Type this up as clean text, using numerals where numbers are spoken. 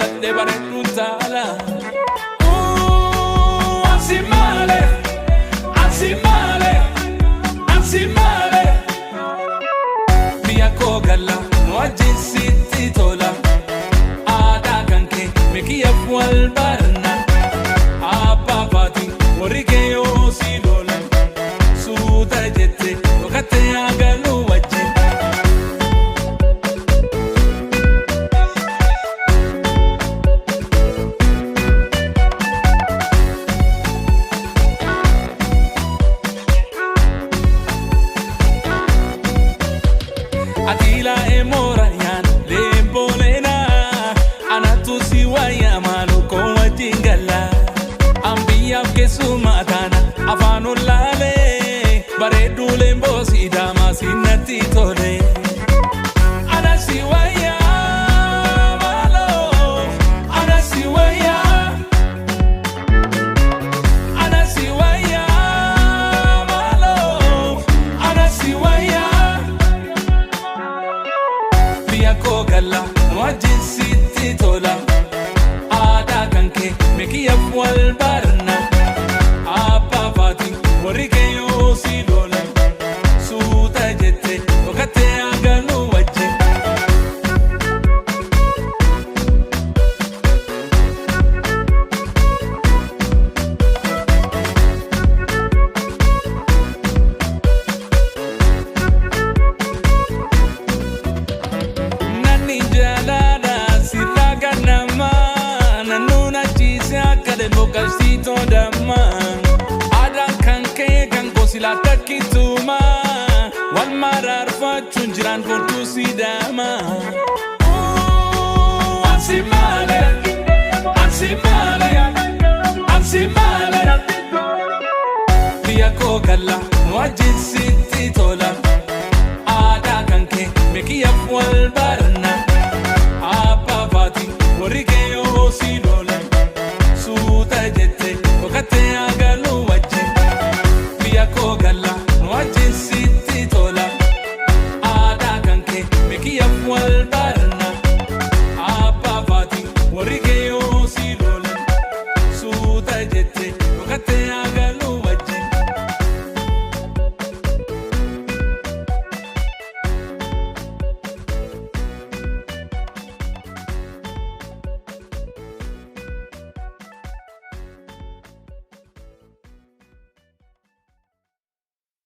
jaaladhe bareeddu taala. Ansimale, ansimale, ansimale. Biyya koo galla nu wajjin sitti tola. Aadaa kan kee meekiyyaaf wal barna. Abbaa baati warri kee yoo si lola. Suuta jette dhokkattee agaluu wajjin. Atila emora yan lembolena anatu siwaya maluko wajingala ambiya kesumatana afanu lale baredu lembo sidama sinati tole ana siwaya malo ana siwaya ana siwaya malo ana siwaya biyya koo galla nu wajjin sitti tola. Aadaa kan kee meekiyyaaf wal barna. Abbaa baati warri kee yoo si lola. Suuta jette dhokkattee agaluu wajjin. Nanni jaalala sirraa ganama nannuuna ciise akka deemu qabsiitoo damma. Aadaan kan kee kan gosilaa takkituma wal maraarfachuun jiraan furtuu siidama. Ansimale, ansimale, ansimale. Biyya koo galla nu wajjin sitti tola. Aadaa kan kee meekiyyaaf wal barna.